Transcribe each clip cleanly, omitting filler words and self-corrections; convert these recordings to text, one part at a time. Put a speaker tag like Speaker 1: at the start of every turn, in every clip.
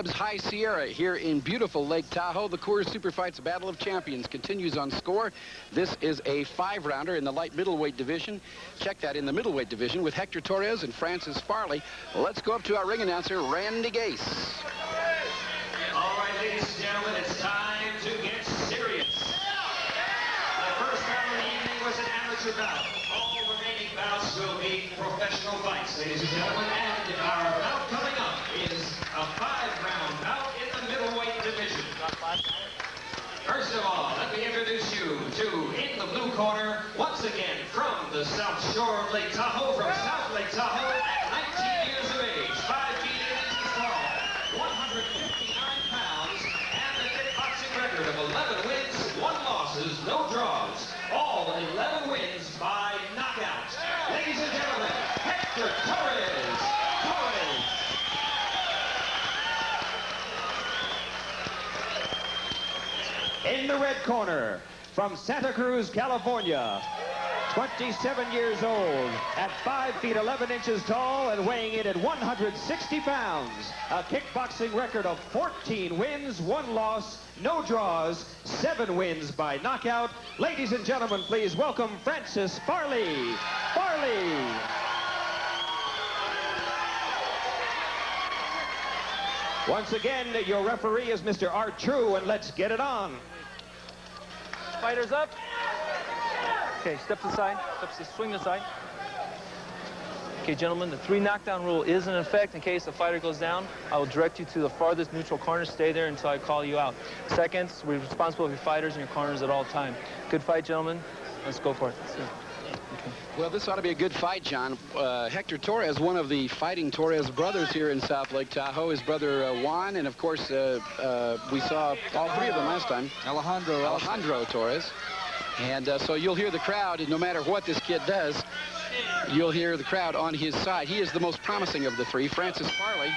Speaker 1: High Sierra here in beautiful Lake Tahoe. The Coors Super Fights Battle of Champions continues on score. This is a 5-rounder in the light middleweight division. Check that, in the middleweight division with Hector Torres and Francis Farley. Let's go up to our ring announcer, Randy Gase.
Speaker 2: All right, ladies and gentlemen, it's time to get serious. The first round of the evening was an amateur bout. All remaining bouts will be professional fights, ladies and gentlemen. And our bout coming up is a 5-round bout in the middleweight division. First of all, let me introduce you to, in the blue corner, once again from the South Shore of Lake Tahoe, from South Lake Tahoe, at 19 years of age, 5 feet 8 inches tall, 159 pounds, and a kickboxing record of 11 wins, 1 losses, no draws. All 11 wins by knockout. Ladies and gentlemen, Hector Torres. In the red corner, from Santa Cruz, California, 27 years old, at 5 feet 11 inches tall and weighing in at 160 pounds. A kickboxing record of 14 wins, 1 loss, no draws, 7 wins by knockout. Ladies and gentlemen, please welcome Francis Farley. Farley. Once again, your referee is Mr. Art True, and let's get it on.
Speaker 3: Fighters up. Okay, step to the side. Swing to the side. Okay, gentlemen, the 3 knockdown rule is in effect. In case the fighter goes down, I will direct you to the farthest neutral corner. Stay there until I call you out. Seconds, we're responsible for your fighters and your corners at all time. Good fight, gentlemen. Let's go for it. Okay.
Speaker 1: Well, this ought to be a good fight, John. Hector Torres, one of the fighting Torres brothers here in South Lake Tahoe, his brother Juan, and of course we saw all 3 of them last time. Alejandro Torres. And so you'll hear the crowd, and no matter what this kid does, you'll hear the crowd on his side. He is the most promising of the 3. Francis Farley,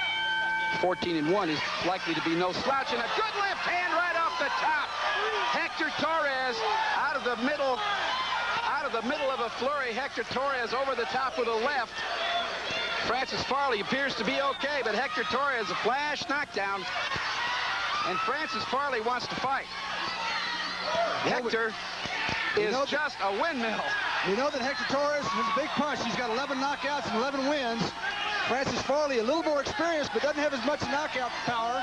Speaker 1: 14-1, is likely to be no slouch, and a good left hand right off the top. Hector Torres out of the middle of a flurry. Hector Torres over the top with a left. Francis Farley appears to be okay, but Hector Torres, a flash knockdown, and Francis Farley wants to fight. Hector is just a windmill.
Speaker 4: We know that Hector Torres is a big punch. He's got 11 knockouts and 11 wins. Francis Farley, a little more experienced, but doesn't have as much knockout power.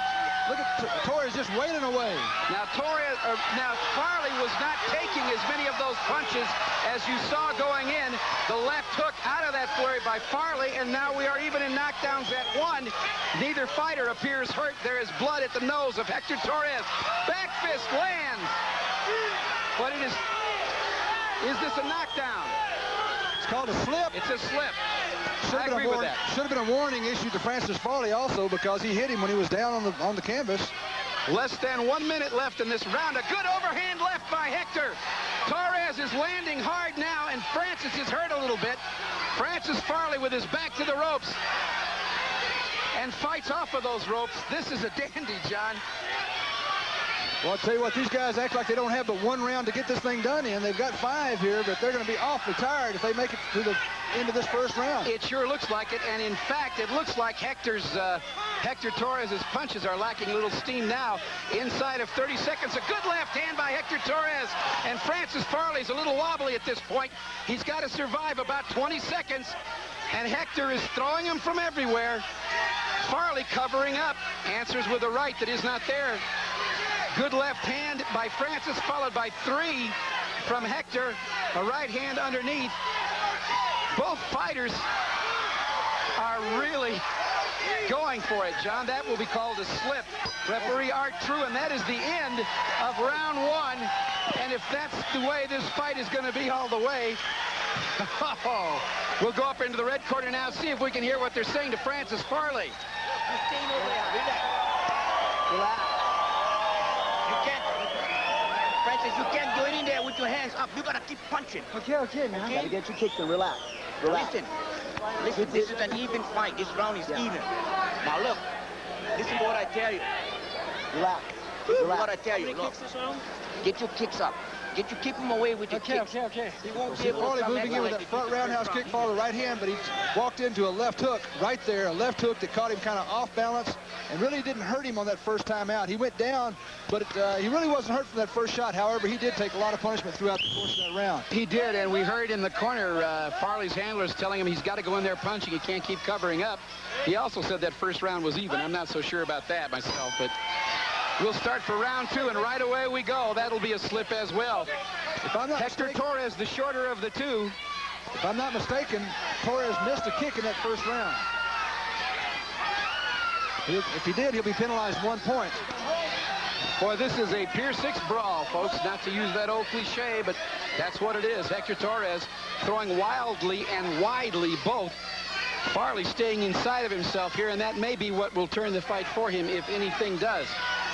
Speaker 4: Look at Torres just wailing away.
Speaker 1: Now Farley was not taking as many of those punches as you saw going in. The left hook out of that flurry by Farley, and now we are even in knockdowns at 1. Neither fighter appears hurt. There is blood at the nose of Hector Torres. Back fist lands. But it is this a knockdown?
Speaker 4: It's called a slip.
Speaker 1: It's a slip.
Speaker 4: Should have been a warning issued to Francis Farley also, because he hit him when he was down on the canvas.
Speaker 1: Less than 1 minute left in this round. A good overhand left by Hector. Torres is landing hard now, and Francis is hurt a little bit. Francis Farley with his back to the ropes and fights off of those ropes. This is a dandy, John.
Speaker 4: Well, I'll tell you what, these guys act like they don't have but 1 round to get this thing done in. They've got 5 here, but they're going to be awfully tired if they make it to the end of this first round.
Speaker 1: It sure looks like it, and in fact, it looks like Hector Torres' punches are lacking a little steam now. Inside of 30 seconds, a good left hand by Hector Torres, and Francis Farley's a little wobbly at this point. He's got to survive about 20 seconds, and Hector is throwing him from everywhere. Farley covering up, answers with a right that is not there. Good left hand by Francis, followed by 3 from Hector. A right hand underneath. Both fighters are really going for it, John. That will be called a slip. Referee Art True, and that is the end of round 1. And if that's the way this fight is going to be all the way, we'll go up into the red corner now, see if we can hear what they're saying to Francis Farley.
Speaker 5: Francis, you can't go in there with your hands up. You gotta keep punching.
Speaker 6: Okay, man. Okay? Gotta get your kicks and relax.
Speaker 5: Listen, this is an even fight. This round is even. Now look, listen to what I tell you.
Speaker 6: Relax.
Speaker 5: Listen to what I tell you. Look, get your kicks up. Get you keep him away with your kicks.
Speaker 6: Okay.
Speaker 5: He won't be
Speaker 4: See
Speaker 5: able to
Speaker 4: Farley
Speaker 5: come
Speaker 4: moving in with that front roundhouse kick, follow the right hand, but he walked into a left hook right there, a left hook that caught him kind of off balance and really didn't hurt him on that first time out. He went down, but he really wasn't hurt from that first shot. However, he did take a lot of punishment throughout the course of that round.
Speaker 1: He did, and we heard in the corner Farley's handlers telling him he's got to go in there punching. He can't keep covering up. He also said that first round was even. I'm not so sure about that myself, but we'll start for round 2, and right away we go. That'll be a slip as well.
Speaker 4: If I'm not
Speaker 1: Hector
Speaker 4: mistaken,
Speaker 1: Torres, the shorter of the two.
Speaker 4: if I'm not mistaken, Torres missed a kick in that first round. If he did, he'll be penalized 1 point.
Speaker 1: Boy, this is a Pier 6 brawl, folks. Not to use that old cliche, but that's what it is. Hector Torres throwing wildly and widely both. Farley staying inside of himself here, and that may be what will turn the fight for him if anything does.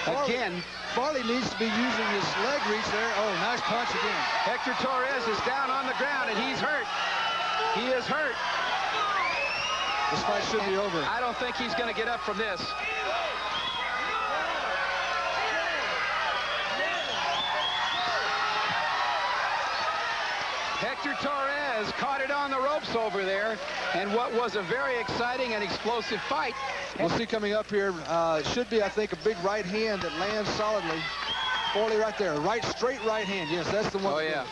Speaker 1: Again,
Speaker 4: Farley needs to be using his leg reach there. Oh, nice punch again.
Speaker 1: Hector Torres is down on the ground, and he's hurt. He is hurt.
Speaker 4: This fight should be over.
Speaker 1: I don't think he's going to get up from this. Hector Torres caught it on the ropes over there, and what was a very exciting and explosive fight.
Speaker 4: We'll see coming up here, should be, I think, a big right hand that lands solidly. Farley right there, straight right hand. Yes, that's the one.
Speaker 1: Oh, yeah.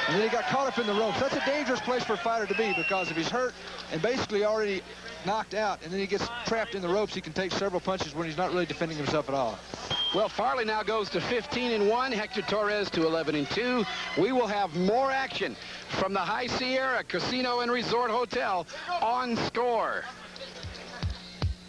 Speaker 4: And then he got caught up in the ropes. That's a dangerous place for a fighter to be, because if he's hurt and basically already knocked out, and then he gets trapped in the ropes, he can take several punches when he's not really defending himself at all.
Speaker 1: Well, Farley now goes to 15-1, Hector Torres to 11-2. We will have more action from the High Sierra Casino and Resort Hotel on Score.